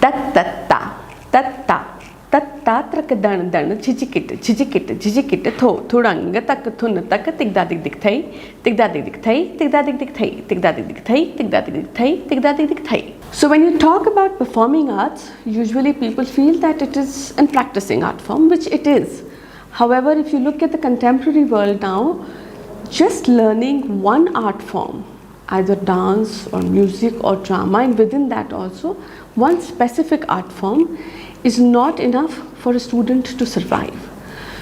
Tatta, tatta, tatta, trakadan dan, chijikit, tho, thuranga, tak, thun, tak, tigdadik dikthai, tigdadik dikthai, tigdadik dikthai, tigdadik dikthai, tigdadik dikthai, tigdadik dikthai. So when you talk about performing arts, usually people feel that it is a practicing art form, which it is. However, if you look at the contemporary world now, just learning one art form, either dance or music or drama, and within that also one specific art form, is not enough for a student to survive.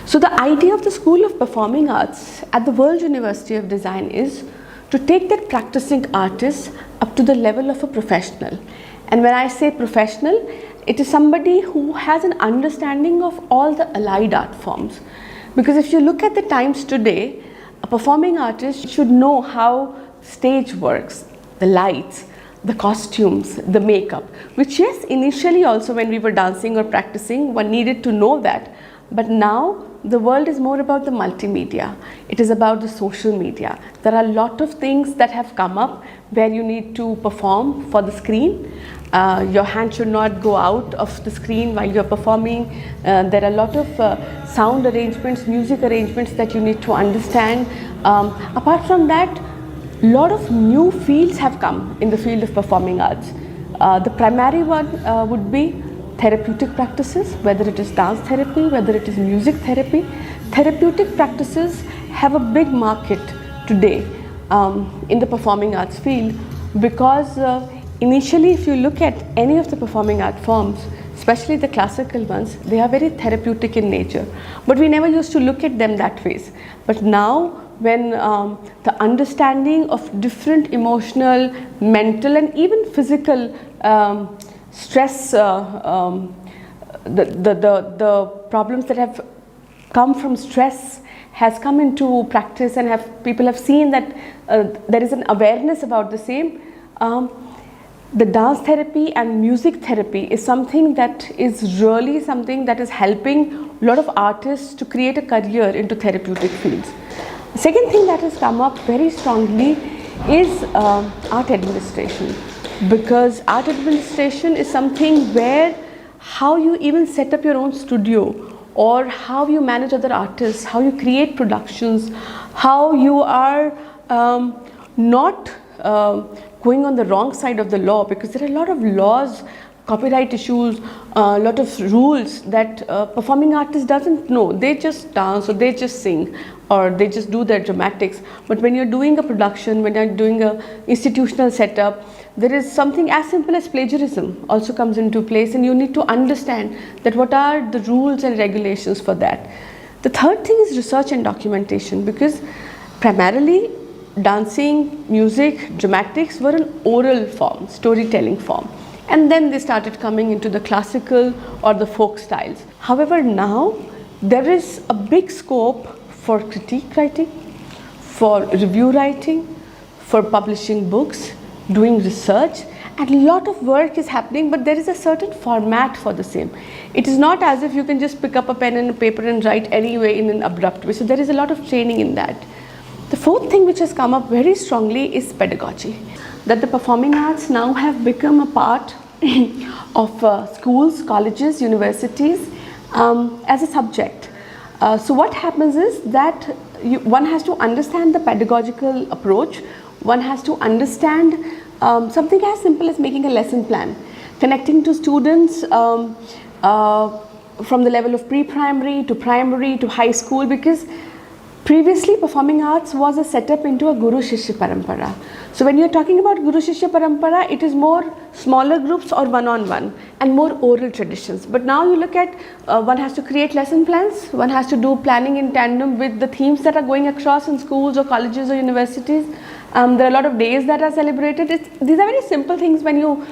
So the idea of the School of Performing Arts at the World University of Design is to take that practicing artist up to the level of a professional. And when I say professional, it is somebody who has an understanding of all the allied art forms. Because if you look at the times today, a performing artist should know how stage works, the lights, the costumes, the makeup, which yes, initially also when we were dancing or practicing, one needed to know that. But now the world is more about the multimedia. It is about the social media. There are a lot of things that have come up where you need to perform for the screen. Your hand should not go out of the screen while you're performing. There are a lot of sound arrangements, music arrangements that you need to understand. Apart from that, a lot of new fields have come in the field of performing arts. The primary one would be therapeutic practices, whether it is dance therapy, whether it is music therapy. Therapeutic practices have a big market today in the performing arts field, because initially if you look at any of the performing art forms, especially the classical ones, they are very therapeutic in nature, but we never used to look at them that way. But now when the understanding of different emotional, mental and even physical stress, the problems that have come from stress has come into practice, and people have seen that there is an awareness about the same. The dance therapy and music therapy is something that is really something that is helping a lot of artists to create a career into therapeutic fields. The second thing that has come up very strongly is art administration, because art administration is something where how you even set up your own studio, or how you manage other artists, how you create productions, how you are not going on the wrong side of the law, because there are a lot of laws, copyright issues, a lot of rules that performing artist doesn't know. They just dance or they just sing or they just do their dramatics. But when you're doing a production, when you're doing a institutional setup, there is something as simple as plagiarism also comes into place, and you need to understand that what are the rules and regulations for that. The third thing is research and documentation, because primarily dancing, music, dramatics were an oral form, storytelling form. And then they started coming into the classical or the folk styles. However, now there is a big scope for critique writing, for review writing, for publishing books, doing research, and a lot of work is happening, but there is a certain format for the same. It is not as if you can just pick up a pen and a paper and write anyway in an abrupt way. So there is a lot of training in that. The fourth thing which has come up very strongly is pedagogy, that the performing arts now have become a part of schools, colleges, universities as a subject. So what happens is that one has to understand the pedagogical approach, one has to understand something as simple as making a lesson plan, connecting to students from the level of pre-primary to primary to high school, because previously performing arts was a setup into a Guru Shishya Parampara. So when you're talking about Guru Shishya Parampara, it is more smaller groups or one-on-one and more oral traditions. But now you look at one has to create lesson plans, one has to do planning in tandem with the themes that are going across in schools or colleges or universities. There are a lot of days that are celebrated. These are very simple things when you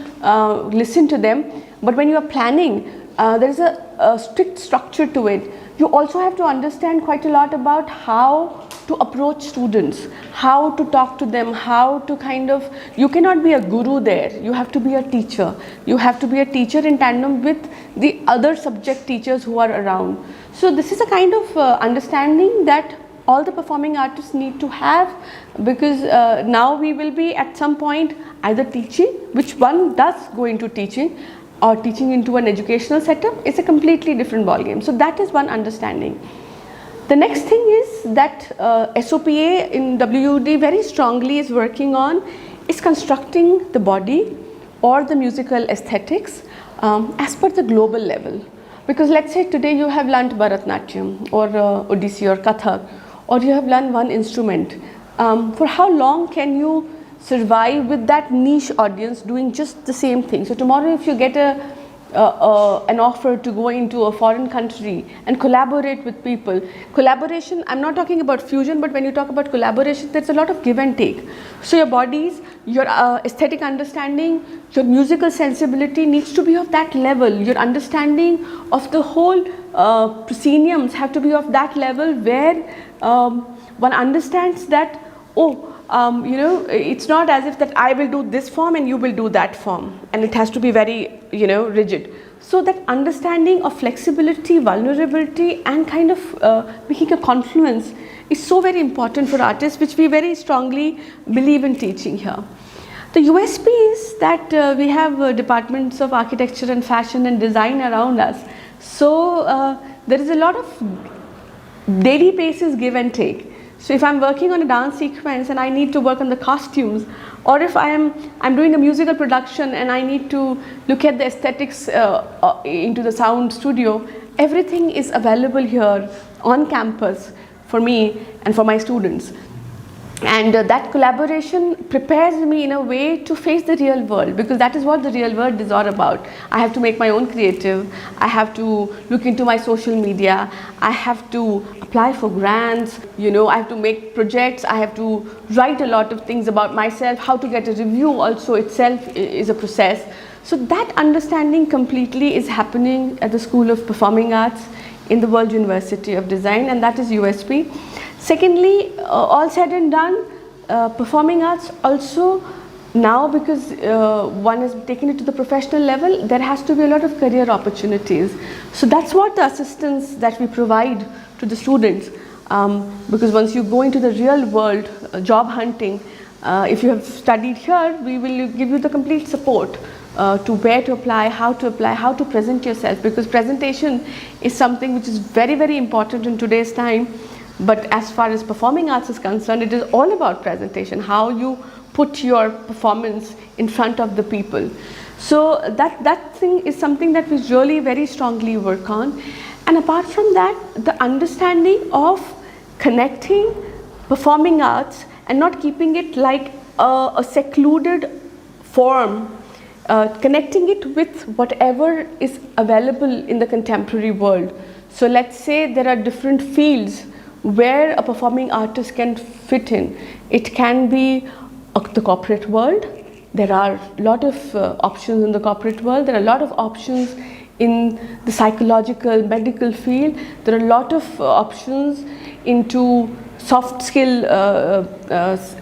listen to them, but when you are planning, there is a strict structure to it. You also have to understand quite a lot about how to approach students, how to talk to them, how to kind of, you cannot be a guru there, you have to be a teacher. You have to be a teacher in tandem with the other subject teachers who are around. So this is a kind of understanding that all the performing artists need to have, because now we will be at some point either teaching, which one does go into teaching, or teaching into an educational setup is a completely different ballgame. So that is one understanding. The next thing is that SOPA in WUD very strongly is working on is constructing the body or the musical aesthetics as per the global level. Because let's say today you have learnt Bharatnatyam or Odissi or Kathak, or you have learned one instrument. For how long can you survive with that niche audience doing just the same thing? So tomorrow if you get an offer to go into a foreign country and collaborate with people, collaboration, I'm not talking about fusion, but when you talk about collaboration, there's a lot of give and take. So your bodies, your aesthetic understanding, your musical sensibility needs to be of that level. Your understanding of the whole prosceniums have to be of that level where one understands that, it's not as if that I will do this form and you will do that form, and it has to be very, rigid. So that understanding of flexibility, vulnerability, and kind of making a confluence is so very important for artists, which we very strongly believe in teaching here. The USP is that we have departments of architecture and fashion and design around us. So there is a lot of daily basis give and take. So if I'm working on a dance sequence and I need to work on the costumes, or if I'm doing a musical production and I need to look at the aesthetics into the sound studio, everything is available here on campus for me and for my students. And that collaboration prepares me in a way to face the real world, because that is what the real world is all about. I have to make my own creative, I have to look into my social media, I have to apply for grants, I have to make projects, I have to write a lot of things about myself. How to get a review also itself is a process. So that understanding completely is happening at the School of Performing Arts in the World University of Design, and that is USP. Secondly, all said and done, performing arts also now, because one is taking it to the professional level, there has to be a lot of career opportunities. So that's what the assistance that we provide to the students, because once you go into the real world job hunting, if you have studied here, we will give you the complete support to where to apply, how to present yourself, because presentation is something which is very, very important in today's time. But as far as performing arts is concerned, it is all about presentation, how you put your performance in front of the people. So that thing is something that we really very strongly work on. And apart from that, the understanding of connecting performing arts and not keeping it like a secluded form, connecting it with whatever is available in the contemporary world. So let's say there are different fields where a performing artist can fit in. It can be the corporate world. There are a lot of options in the corporate world. There are a lot of options in the psychological, medical field. There are a lot of options into soft skill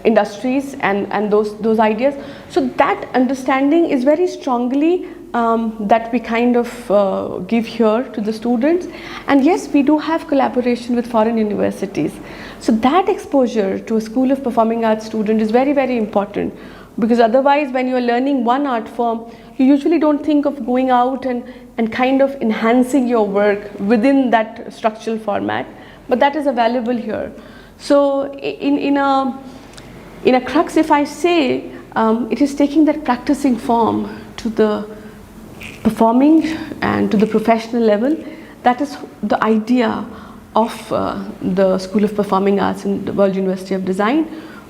industries and those ideas. So that understanding is very strongly that we kind of give here to the students. And yes, we do have collaboration with foreign universities. So that exposure to a School of Performing Arts student is very, very important, because otherwise when you are learning one art form, you usually don't think of going out and kind of enhancing your work within that structural format, but that is available here. So in a crux, if I say, it is taking that practicing form to the performing and to the professional level. That is the idea of the School of Performing Arts in the World University of Design,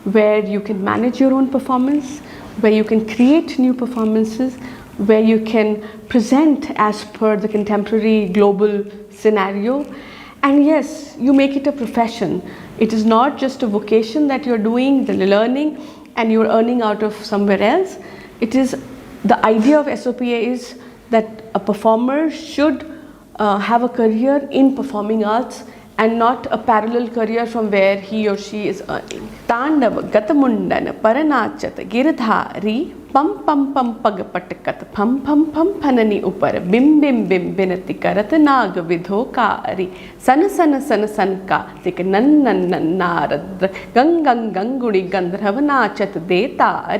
where you can manage your own performance, where you can create new performances, where you can present as per the contemporary global scenario. And yes, you make it a profession. It is not just a vocation that you're doing, the learning, and you're earning out of somewhere else. It is the idea of SOPA is that a performer should have a career in performing arts and not a parallel career from where he or she is earning. Tandav gatamundana paranachat girdhari pam pam pam pagapatakat pam pam pam panani upar bim bim bim binati karat nag vidhokari sana sana sana sanka tik nan nan nan narad gang gang ganguni gandharvanachat detari.